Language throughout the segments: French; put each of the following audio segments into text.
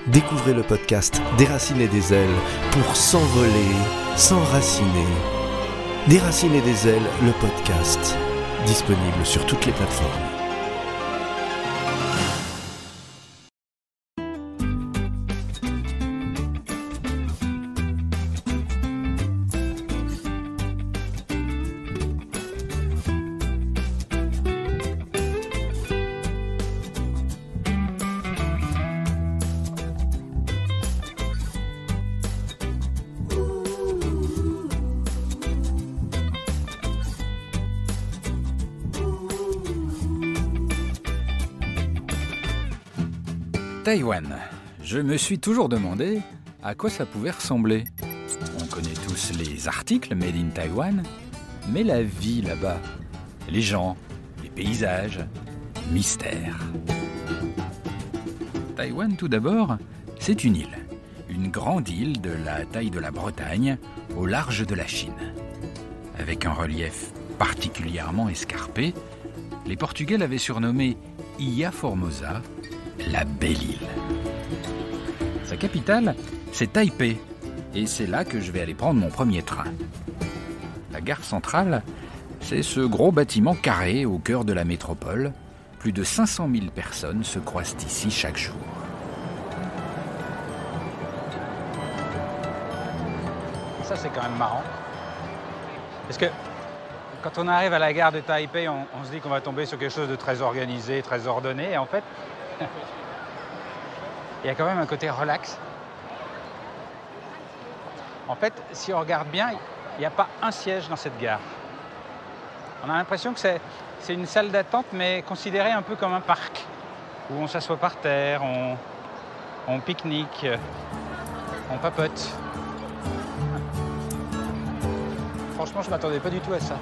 Découvrez le podcast Déraciner des ailes pour s'envoler, s'enraciner. Déraciner des ailes, le podcast, disponible sur toutes les plateformes. Taïwan. Je me suis toujours demandé à quoi ça pouvait ressembler. On connaît tous les articles Made in Taiwan, mais la vie là-bas, les gens, les paysages, mystère. Taïwan, tout d'abord, c'est une île. Une grande île de la taille de la Bretagne, au large de la Chine. Avec un relief particulièrement escarpé, les Portugais l'avaient surnommé Ilha Formosa, la belle île. Sa capitale, c'est Taipei, et c'est là que je vais aller prendre mon premier train. La gare centrale, c'est ce gros bâtiment carré au cœur de la métropole. Plus de 500 000 personnes se croisent ici chaque jour. Ça, c'est quand même marrant. Parce que quand on arrive à la gare de Taipei, on se dit qu'on va tomber sur quelque chose de très organisé, très ordonné. Et en fait, il y a quand même un côté relax. En fait, si on regarde bien, il n'y a pas un siège dans cette gare. On a l'impression que c'est une salle d'attente, mais considérée un peu comme un parc, où on s'assoit par terre, on pique-nique, on papote. Franchement, je ne m'attendais pas du tout à ça.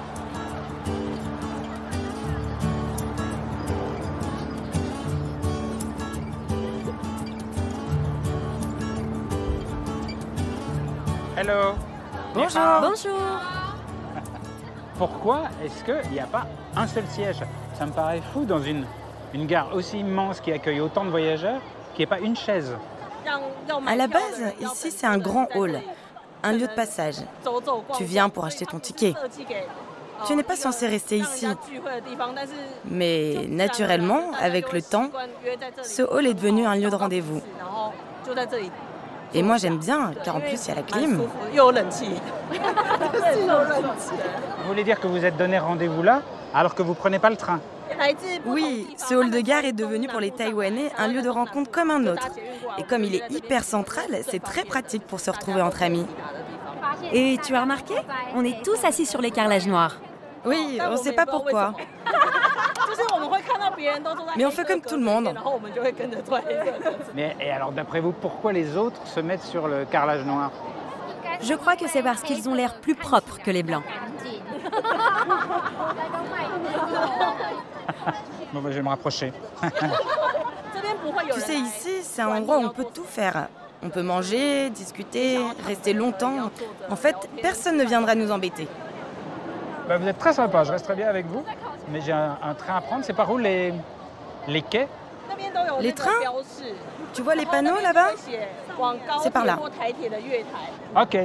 Hello. Bonjour. Bonjour. Pourquoi est-ce qu'il n'y a pas un seul siège? Ça me paraît fou dans une gare aussi immense qui accueille autant de voyageurs, qu'il n'y ait pas une chaise. À la base, ici c'est un grand hall, un lieu de passage. Tu viens pour acheter ton ticket. Tu n'es pas censé rester ici. Mais naturellement, avec le temps, ce hall est devenu un lieu de rendez-vous. Et moi j'aime bien, car en plus il y a la clim. Vous voulez dire que vous êtes donné rendez-vous là, alors que vous ne prenez pas le train? Oui, ce hall de gare est devenu pour les Taïwanais un lieu de rencontre comme un autre. Et comme il est hyper central, c'est très pratique pour se retrouver entre amis. Et tu as remarqué? On est tous assis sur les carrelages noirs. Oui, on ne sait pas pourquoi. Mais on fait comme tout le monde. Mais et alors d'après vous, pourquoi les autres se mettent sur le carrelage noir? Je crois que c'est parce qu'ils ont l'air plus propres que les blancs. Bon, je vais me rapprocher. Tu sais, ici, c'est un endroit où on peut tout faire. On peut manger, discuter, rester longtemps. En fait, personne ne viendra nous embêter. Bah, vous êtes très sympa, je resterai bien avec vous. Mais j'ai un train à prendre. C'est par où les quais? Les trains? Tu vois les panneaux là-bas? C'est par là. Ok.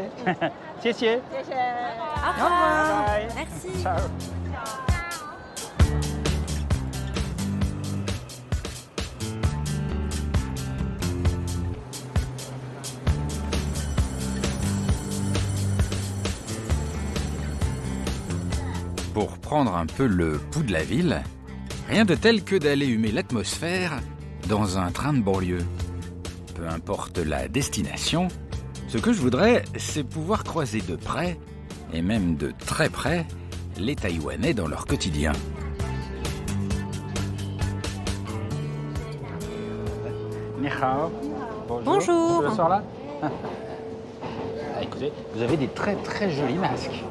Ciao. Au revoir. Bye. Merci. Ciao. Pour prendre un peu le pouls de la ville, rien de tel que d'aller humer l'atmosphère dans un train de banlieue. Peu importe la destination, ce que je voudrais, c'est pouvoir croiser de près, et même de très près, les Taïwanais dans leur quotidien. Ni hao. Bonjour. Je sors là. Écoutez, vous avez des très très jolis masques.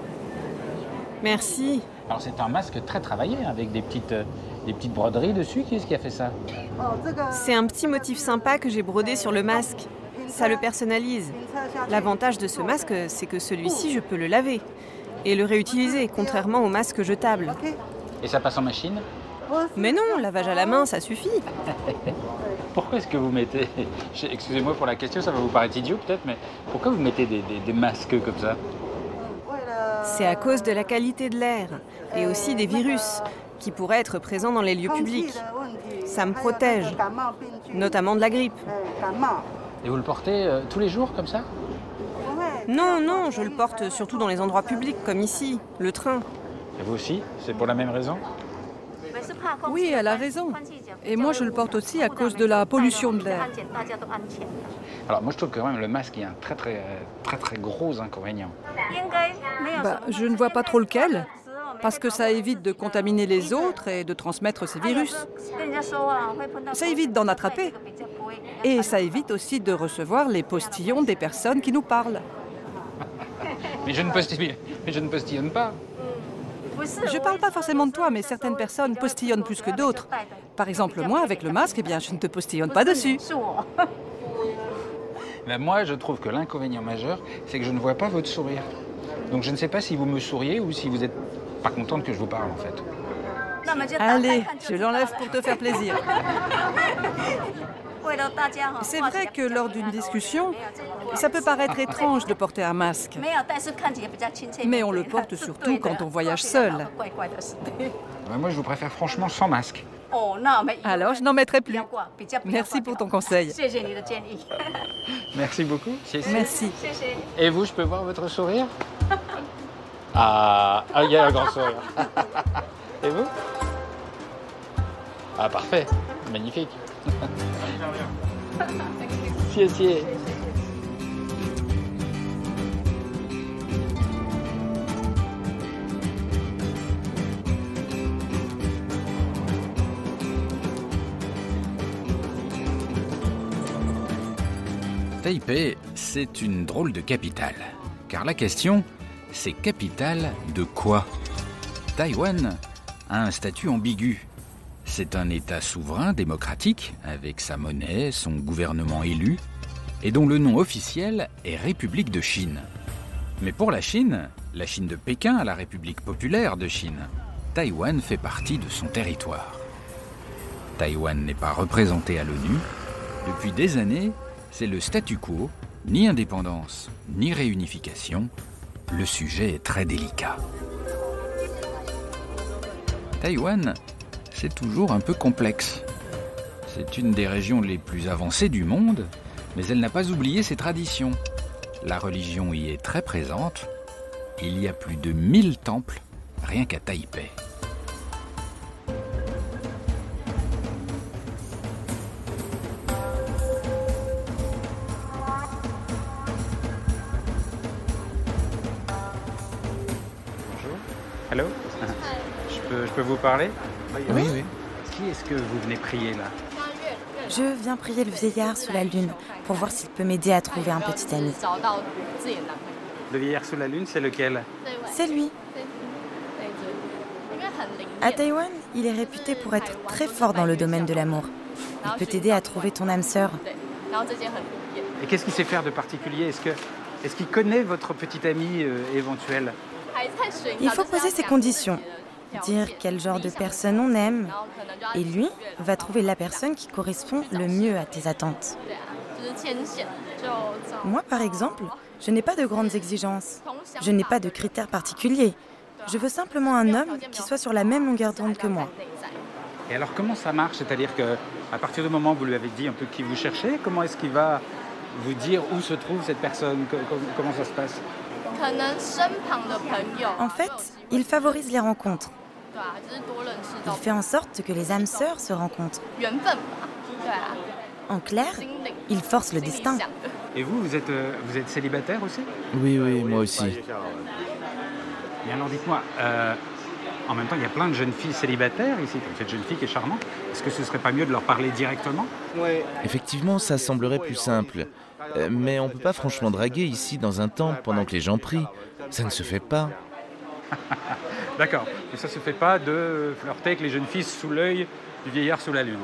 Merci. Alors c'est un masque très travaillé avec des petites broderies dessus. Qui est-ce qui a fait ça? C'est un petit motif sympa que j'ai brodé sur le masque. Ça le personnalise. L'avantage de ce masque, c'est que celui-ci, je peux le laver et le réutiliser, contrairement au masque jetable. Et ça passe en machine? Mais non, lavage à la main, ça suffit. pourquoi est-ce que vous mettez... Excusez-moi pour la question, ça va vous paraître idiot peut-être, mais pourquoi vous mettez des masques comme ça? C'est à cause de la qualité de l'air et aussi des virus qui pourraient être présents dans les lieux publics. Ça me protège, notamment de la grippe. Et vous le portez tous les jours comme ça? Non, non, je le porte surtout dans les endroits publics comme ici, le train. Et vous aussi? C'est pour la même raison? Oui, elle a raison. Et moi, je le porte aussi à cause de la pollution de l'air. Alors moi je trouve que quand même le masque il y a un très gros inconvénient. Je ne vois pas trop lequel, parce que ça évite de contaminer les autres et de transmettre ces virus. Ça évite d'en attraper. Et ça évite aussi de recevoir les postillons des personnes qui nous parlent. Mais je ne postillonne pas. Je parle pas forcément de toi, mais certaines personnes postillonnent plus que d'autres. Par exemple, moi, avec le masque, eh bien, je ne te postillonne pas dessus. Ben moi, je trouve que l'inconvénient majeur, c'est que je ne vois pas votre sourire. Donc je ne sais pas si vous me souriez ou si vous n'êtes pas contente que je vous parle, en fait. Allez, je l'enlève pour te faire plaisir. C'est vrai que lors d'une discussion, ça peut paraître étrange de porter un masque. Mais on le porte surtout quand on voyage seul. Ben moi, je vous préfère franchement sans masque. Alors, je n'en mettrai plus. Merci pour ton conseil. Merci beaucoup. Merci. Et vous, je peux voir votre sourire? Ah, il y a un grand sourire. Et vous? Ah, parfait. Magnifique. Merci. Taipei, c'est une drôle de capitale. Car la question, c'est capitale de quoi? Taïwan a un statut ambigu. C'est un État souverain, démocratique, avec sa monnaie, son gouvernement élu, et dont le nom officiel est République de Chine. Mais pour la Chine de Pékin, la République populaire de Chine, Taïwan fait partie de son territoire. Taïwan n'est pas représenté à l'ONU. Depuis des années, c'est le statu quo, ni indépendance, ni réunification. Le sujet est très délicat. Taïwan, c'est toujours un peu complexe. C'est une des régions les plus avancées du monde, mais elle n'a pas oublié ses traditions. La religion y est très présente. Il y a plus de 1000 temples, rien qu'à Taipei. Allô? Je peux vous parler? Oui. Qui est-ce que vous venez prier là? Je viens prier le vieillard sous la lune pour voir s'il peut m'aider à trouver un petit ami. Le vieillard sous la lune, c'est lequel? C'est lui. À Taïwan, il est réputé pour être très fort dans le domaine de l'amour. Il peut t'aider à trouver ton âme sœur. Et qu'est-ce qu'il sait faire de particulier? Est-ce qu'il connaît votre petit ami éventuel? Il faut poser ses conditions, dire quel genre de personne on aime, et lui va trouver la personne qui correspond le mieux à tes attentes. Moi, par exemple, je n'ai pas de grandes exigences. Je n'ai pas de critères particuliers. Je veux simplement un homme qui soit sur la même longueur d'onde que moi. Et alors comment ça marche? C'est-à-dire qu'à partir du moment où vous lui avez dit un peu qui vous cherchez, comment est-ce qu'il va vous dire où se trouve cette personne? Comment ça se passe? En fait, il favorise les rencontres. Il fait en sorte que les âmes sœurs se rencontrent. En clair, il force le destin. Et vous êtes célibataire aussi? Oui, moi aussi. Et alors dites-moi, en même temps, il y a plein de jeunes filles célibataires ici, comme cette jeune fille qui est charmante. Est-ce que ce serait pas mieux de leur parler directement? Effectivement, ça semblerait plus simple. Mais on peut pas franchement draguer ici dans un temple pendant que les gens prient. Ça ne se fait pas. D'accord. Et ça se fait pas de flirter avec les jeunes filles sous l'œil du vieillard sous la lune?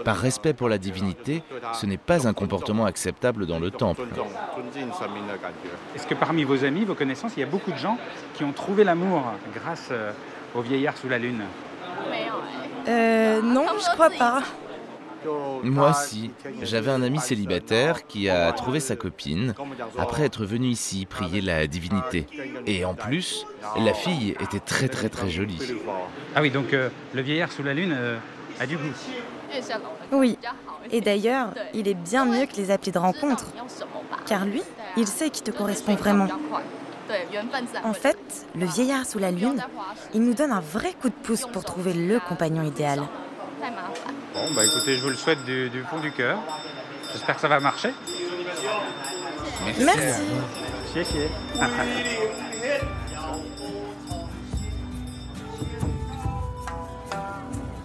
Par respect pour la divinité, ce n'est pas un comportement acceptable dans le temple. Est-ce que parmi vos amis, vos connaissances, il y a beaucoup de gens qui ont trouvé l'amour grâce au vieillard sous la lune? Non, je crois pas. Moi aussi. J'avais un ami célibataire qui a trouvé sa copine après être venu ici prier la divinité. Et en plus, la fille était très très très jolie. Ah oui, donc le vieillard sous la lune a du goût. Oui, et d'ailleurs, il est bien mieux que les applis de rencontre. Car lui, il sait qui te correspond vraiment. En fait, le vieillard sous la lune, il nous donne un vrai coup de pouce pour trouver le compagnon idéal. Bon, bah écoutez, je vous le souhaite du fond du cœur. J'espère que ça va marcher. Merci. Chier.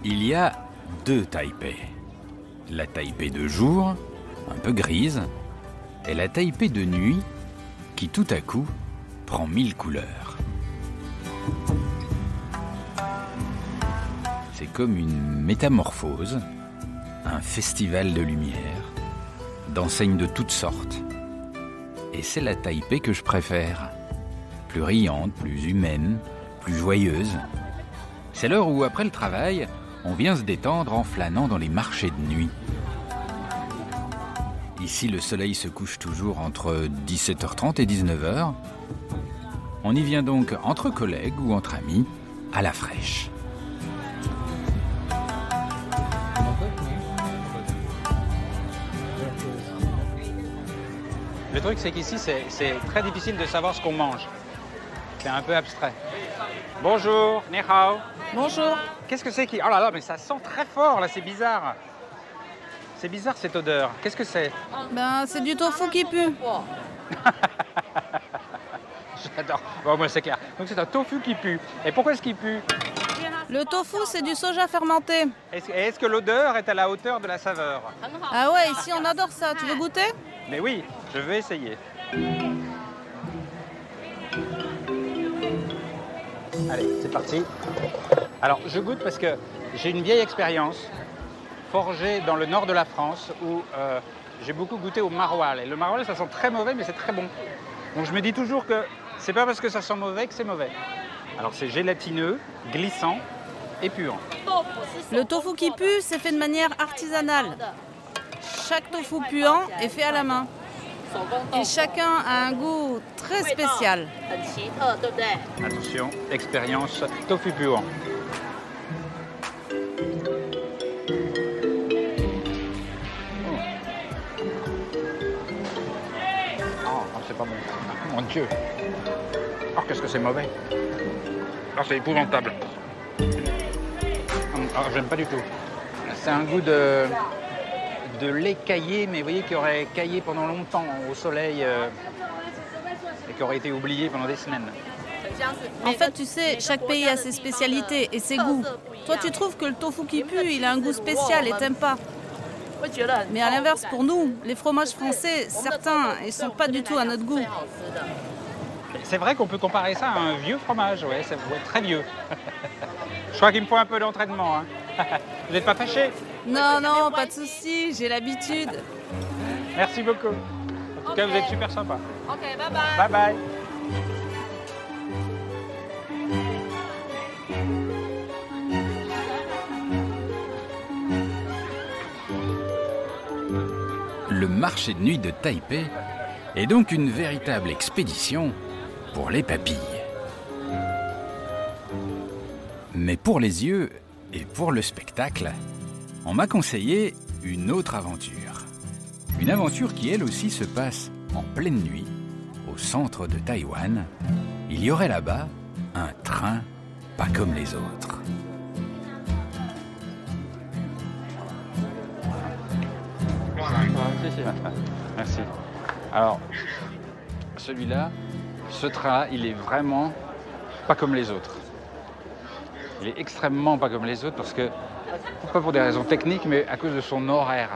Il y a 2 Taipei. La Taipei de jour, un peu grise, et la Taipei de nuit, qui tout à coup prend 1000 couleurs. C'est comme une métamorphose, un festival de lumière, d'enseignes de toutes sortes. Et c'est la Taipei que je préfère. Plus riante, plus humaine, plus joyeuse. C'est l'heure où, après le travail, on vient se détendre en flânant dans les marchés de nuit. Ici, le soleil se couche toujours entre 17h30 et 19h. On y vient donc entre collègues ou entre amis, à la fraîche. Le truc, c'est qu'ici, c'est très difficile de savoir ce qu'on mange. C'est un peu abstrait. Bonjour, ni hao. Bonjour. Qu'est-ce que c'est qui... Oh là là, mais ça sent très fort, là, c'est bizarre. C'est bizarre, cette odeur. Qu'est-ce que c'est? Ben, c'est du tofu qui pue. J'adore. Bon, moi, c'est clair. Donc, c'est un tofu qui pue. Et pourquoi est-ce qu'il pue? Le tofu, c'est du soja fermenté. Est-ce que l'odeur est à la hauteur de la saveur? Ah ouais, ici, on adore ça. Tu veux goûter? Mais oui, je vais essayer. Allez, c'est parti. Alors, je goûte parce que j'ai une vieille expérience forgée dans le nord de la France où j'ai beaucoup goûté au maroilles. Et le maroilles, ça sent très mauvais, mais c'est très bon. Donc, je me dis toujours que c'est pas parce que ça sent mauvais que c'est mauvais. Alors, c'est gélatineux, glissant et puant. Le tofu qui pue, c'est fait de manière artisanale. Chaque tofu puant est fait à la main. Et chacun a un goût très spécial. Attention, expérience tofu puant. Oh, c'est pas bon. Mon Dieu. Oh, qu'est-ce que c'est mauvais. Oh, c'est épouvantable. Oh, j'aime pas du tout. C'est un goût de lait caillé, mais vous voyez, qui aurait caillé pendant longtemps au soleil et qui aurait été oublié pendant des semaines. En fait, tu sais, chaque pays a ses spécialités et ses goûts. Toi, tu trouves que le tofu qui pue, il a un goût spécial et t'aimes pas. Mais à l'inverse, pour nous, les fromages français, certains, ils sont pas du tout à notre goût. C'est vrai qu'on peut comparer ça à un vieux fromage, ouais, ça pourrait être très vieux. Je crois qu'il me faut un peu d'entraînement. Hein. Vous n'êtes pas fâché? Non, non, pas de souci, j'ai l'habitude. Merci beaucoup. En tout cas, vous êtes super sympa. Ok, bye bye. Bye bye. Le marché de nuit de Taipei est donc une véritable expédition pour les papilles. Mais pour les yeux et pour le spectacle, on m'a conseillé une autre aventure. Une aventure qui, elle aussi, se passe en pleine nuit, au centre de Taïwan. Il y aurait là-bas un train pas comme les autres. Merci. Alors, celui-là, ce train, il est vraiment pas comme les autres. Il est extrêmement pas comme les autres parce que, pas pour des raisons techniques, mais à cause de son horaire.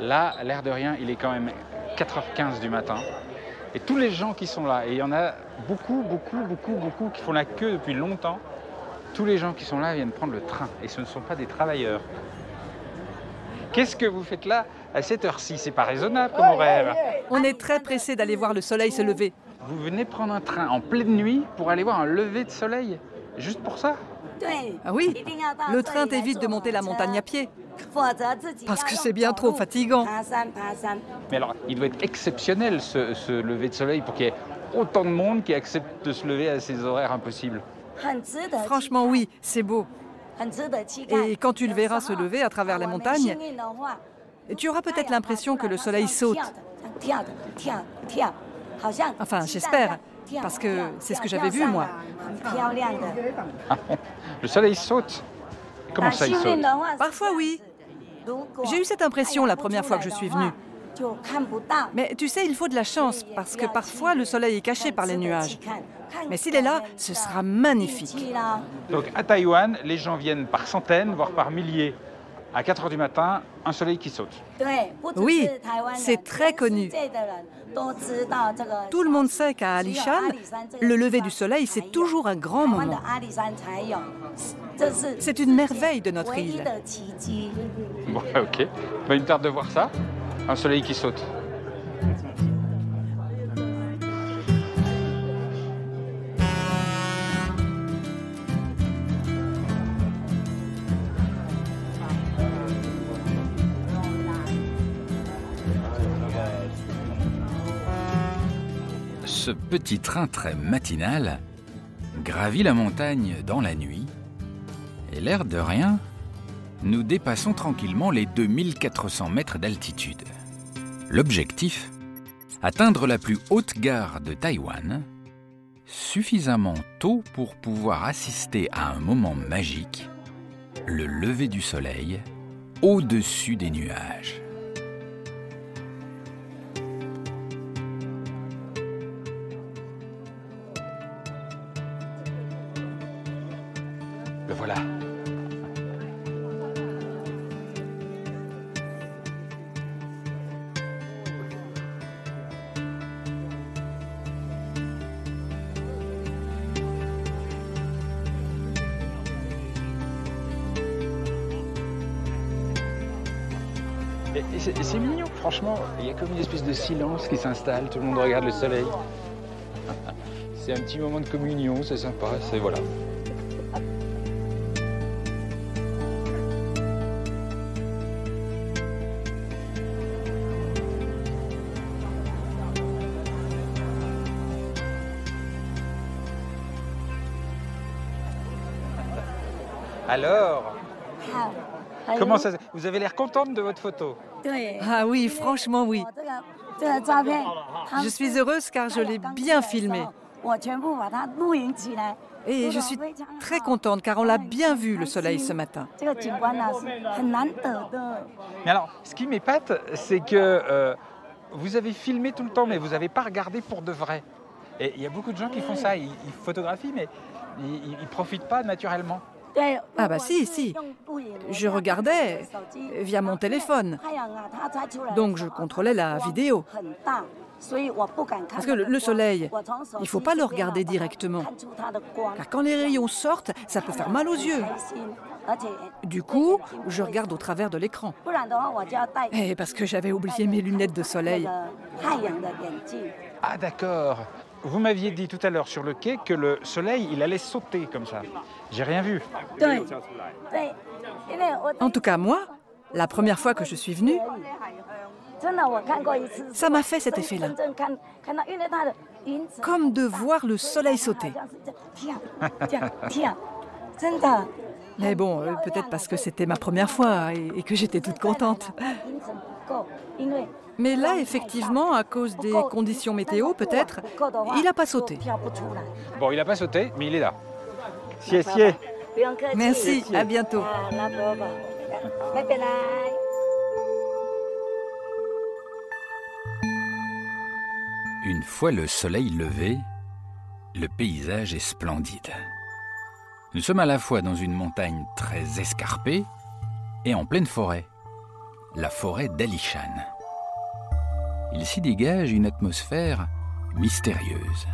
Là, l'air de rien, il est quand même 4h15 du matin. Et tous les gens qui sont là, et il y en a beaucoup qui font la queue depuis longtemps, tous les gens qui sont là viennent prendre le train. Et ce ne sont pas des travailleurs. Qu'est-ce que vous faites là à cette heure-ci? C'est pas raisonnable comme horaire. On est très pressés d'aller voir le soleil se lever. Vous venez prendre un train en pleine nuit pour aller voir un lever de soleil? Juste pour ça? Ah oui, le train t'évite de monter la montagne à pied. Parce que c'est bien trop fatigant. Mais alors, il doit être exceptionnel ce lever de soleil pour qu'il y ait autant de monde qui accepte de se lever à ces horaires impossibles. Franchement, oui, c'est beau. Et quand tu le verras se lever à travers les montagnes, tu auras peut-être l'impression que le soleil saute. Enfin, j'espère, parce que c'est ce que j'avais vu, moi. Le soleil saute? Comment ça, il saute? Parfois, oui. J'ai eu cette impression la première fois que je suis venue. Mais tu sais, il faut de la chance, parce que parfois, le soleil est caché par les nuages. Mais s'il est là, ce sera magnifique. Donc, à Taïwan, les gens viennent par centaines, voire par milliers. À 4 h du matin, un soleil qui saute. Oui, c'est très connu. Tout le monde sait qu'à Alishan, le lever du soleil, c'est toujours un grand moment. C'est une merveille de notre île. Bon, ok. Bah, une tarde de voir ça. Un soleil qui saute. Ce petit train très matinal gravit la montagne dans la nuit et l'air de rien, nous dépassons tranquillement les 2400 mètres d'altitude. L'objectif, atteindre la plus haute gare de Taïwan, suffisamment tôt pour pouvoir assister à un moment magique, le lever du soleil au-dessus des nuages. Le voilà. Et c'est mignon, franchement. Il y a comme une espèce de silence qui s'installe. Tout le monde regarde le soleil. C'est un petit moment de communion, c'est sympa. C'est voilà. Alors, comment ça? Vous avez l'air contente de votre photo? Ah oui, franchement, oui. Je suis heureuse car je l'ai bien filmé. Et je suis très contente car on l'a bien vu le soleil ce matin. Mais alors, ce qui m'épate, c'est que vous avez filmé tout le temps, mais vous n'avez pas regardé pour de vrai. Et il y a beaucoup de gens qui font ça, ils photographient, mais ils ne profitent pas naturellement. Ah bah si. Je regardais via mon téléphone. Donc je contrôlais la vidéo. Parce que le soleil, il ne faut pas le regarder directement. Car quand les rayons sortent, ça peut faire mal aux yeux. Du coup, je regarde au travers de l'écran. Et parce que j'avais oublié mes lunettes de soleil. Ah d'accord. Vous m'aviez dit tout à l'heure sur le quai que le soleil, il allait sauter comme ça. J'ai rien vu. En tout cas, moi, la première fois que je suis venue, ça m'a fait cet effet-là. Comme de voir le soleil sauter. Mais bon, peut-être parce que c'était ma première fois et que j'étais toute contente. Mais là, effectivement, à cause des conditions météo, peut-être, il n'a pas sauté. Bon, il n'a pas sauté, mais il est là. Sié. Merci, à bientôt. Une fois le soleil levé, le paysage est splendide. Nous sommes à la fois dans une montagne très escarpée et en pleine forêt, la forêt d'Alishan. Il s'y dégage une atmosphère mystérieuse.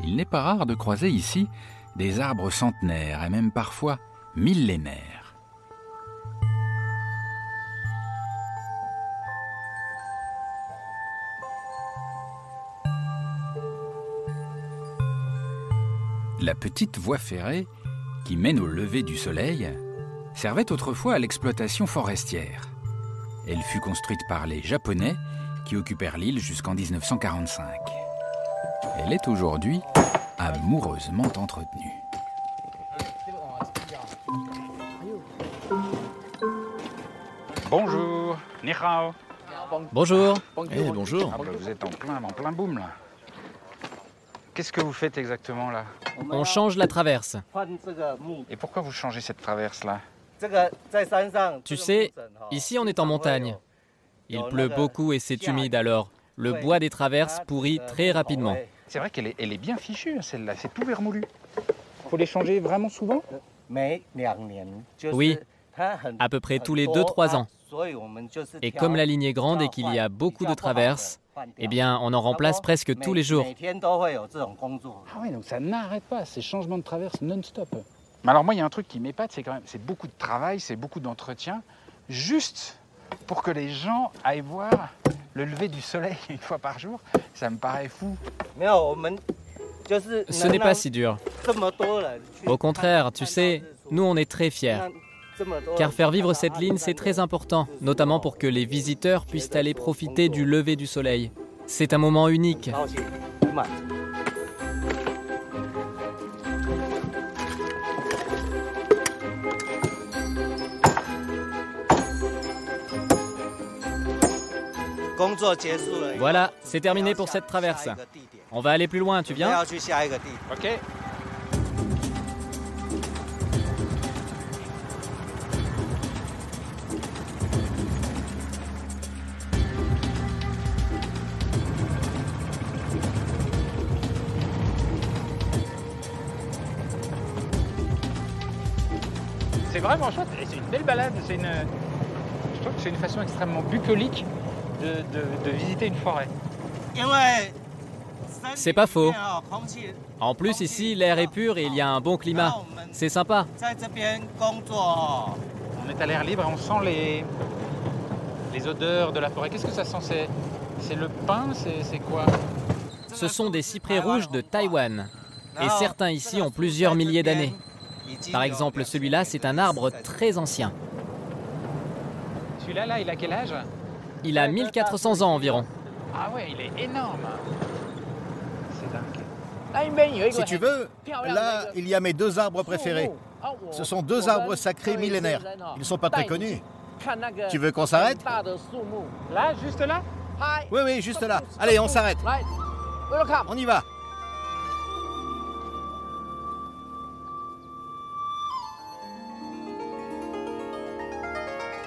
Il n'est pas rare de croiser ici des arbres centenaires et même parfois millénaires. La petite voie ferrée, qui mène au lever du soleil, servait autrefois à l'exploitation forestière. Elle fut construite par les Japonais qui occupèrent l'île jusqu'en 1945. Elle est aujourd'hui amoureusement entretenue. Bonjour, ni hao. Bonjour. Bonjour. Ah bah, vous êtes en plein boom là. Qu'est-ce que vous faites exactement là? On change la traverse. Et pourquoi vous changez cette traverse là? Tu sais, ici on est en montagne. Il pleut beaucoup et c'est humide alors. Le bois des traverses pourrit très rapidement. C'est vrai qu'elle est bien fichue celle-là, c'est tout vermoulu. Faut les changer vraiment souvent? Oui, à peu près tous les 2-3 ans. Et comme la ligne est grande et qu'il y a beaucoup de traverses, eh bien on en remplace presque tous les jours. Ah oui, donc ça n'arrête pas, ces changements de traverse non-stop. Mais alors moi, il y a un truc qui m'épate, c'est beaucoup de travail, c'est beaucoup d'entretien, juste pour que les gens aillent voir le lever du soleil une fois par jour. Ça me paraît fou. Ce n'est pas si dur. Au contraire, tu sais, nous on est très fiers. Car faire vivre cette ligne, c'est très important, notamment pour que les visiteurs puissent aller profiter du lever du soleil. C'est un moment unique. Voilà, c'est terminé pour cette traverse. On va aller plus loin, tu viens? Ok. C'est vraiment chouette et c'est une belle balade. Je trouve que c'est une façon extrêmement bucolique de visiter une forêt. C'est pas faux. En plus, ici, l'air est pur et il y a un bon climat. C'est sympa. On est à l'air libre et on sent les odeurs de la forêt. Qu'est-ce que ça sent? C'est le pin? C'est quoi? Ce sont des cyprès rouges de Taïwan. Et certains ici ont plusieurs milliers d'années. Par exemple, celui-là, c'est un arbre très ancien. Celui-là, il a quel âge? Il a 1400 ans environ. Ah ouais, il est énorme. C'est dingue. Si tu veux, là, il y a mes 2 arbres préférés. Ce sont 2 arbres sacrés millénaires. Ils ne sont pas très connus. Tu veux qu'on s'arrête? Là, juste là? Oui, juste là. Allez, on s'arrête. On y va.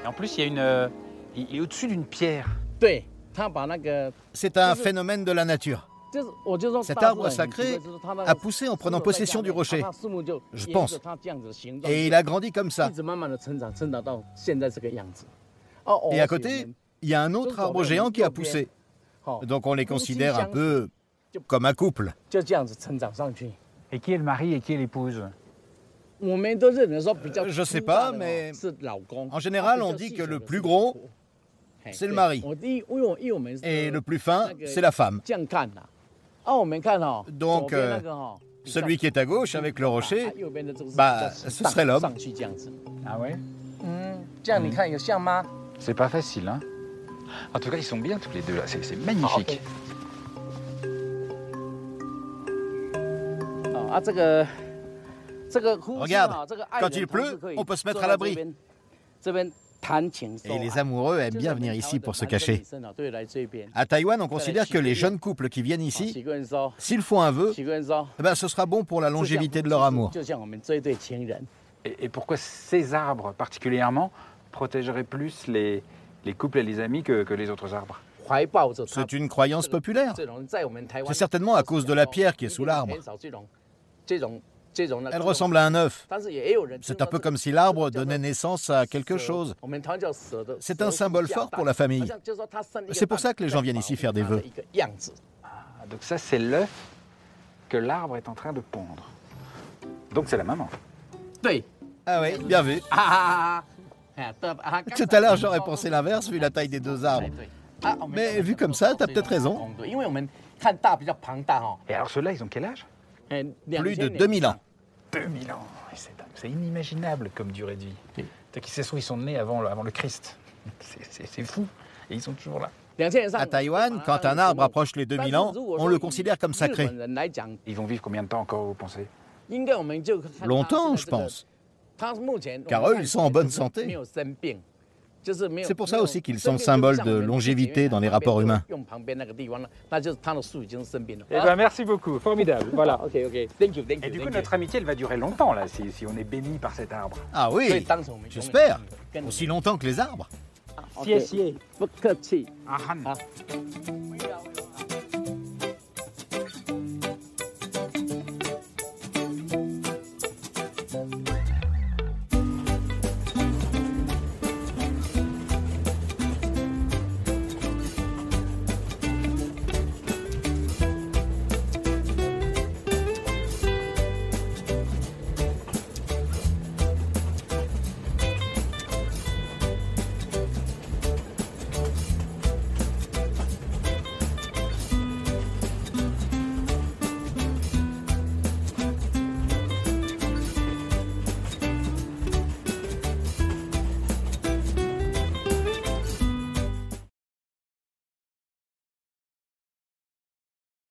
Et en plus, il est au-dessus d'une pierre. C'est un phénomène de la nature. Cet arbre sacré a poussé en prenant possession du rocher, je pense. Et il a grandi comme ça. Et à côté, il y a un autre arbre géant qui a poussé. Donc on les considère un peu comme un couple. Et qui est le mari et qui est l'épouse? Je sais pas, mais en général, on dit que le plus gros, c'est le mari. Et le plus fin, c'est la femme. Donc, celui qui est à gauche avec le rocher, ce serait l'homme. Ah ouais? C'est pas facile, hein? En tout cas, ils sont bien tous les deux là, c'est magnifique. Regarde, quand il pleut, on peut se mettre à l'abri. Et les amoureux aiment bien venir ici pour se cacher. À Taïwan, on considère que les jeunes couples qui viennent ici, s'ils font un vœu, ce sera bon pour la longévité de leur amour. Et pourquoi ces arbres particulièrement protégeraient plus les couples et les amis que les autres arbres? C'est une croyance populaire. C'est certainement à cause de la pierre qui est sous l'arbre. Elle ressemble à un œuf. C'est un peu comme si l'arbre donnait naissance à quelque chose. C'est un symbole fort pour la famille. C'est pour ça que les gens viennent ici faire des vœux. Donc ça, c'est l'œuf que l'arbre est en train de pondre. Donc c'est la maman. Ah oui, bien vu. Tout à l'heure, j'aurais pensé l'inverse vu la taille des 2 arbres. Mais vu comme ça, t'as peut-être raison. Et alors ceux-là, ils ont quel âge? Plus de 2000 ans. 2000 ans, c'est inimaginable comme durée de vie. Qui se trouve, ils sont nés avant le Christ. C'est fou, et ils sont toujours là. À Taïwan, quand un arbre approche les 2000 ans, on le considère comme sacré. Ils vont vivre combien de temps encore, vous pensez? Longtemps, je pense. Car eux, ils sont en bonne santé. C'est pour ça aussi qu'ils sont symbole de longévité dans les rapports humains. Eh ben, merci beaucoup, formidable. Voilà. Et du coup, notre amitié, elle va durer longtemps, là, si on est béni par cet arbre. Ah oui, j'espère. Aussi longtemps que les arbres. 谢谢，不客气。啊哈。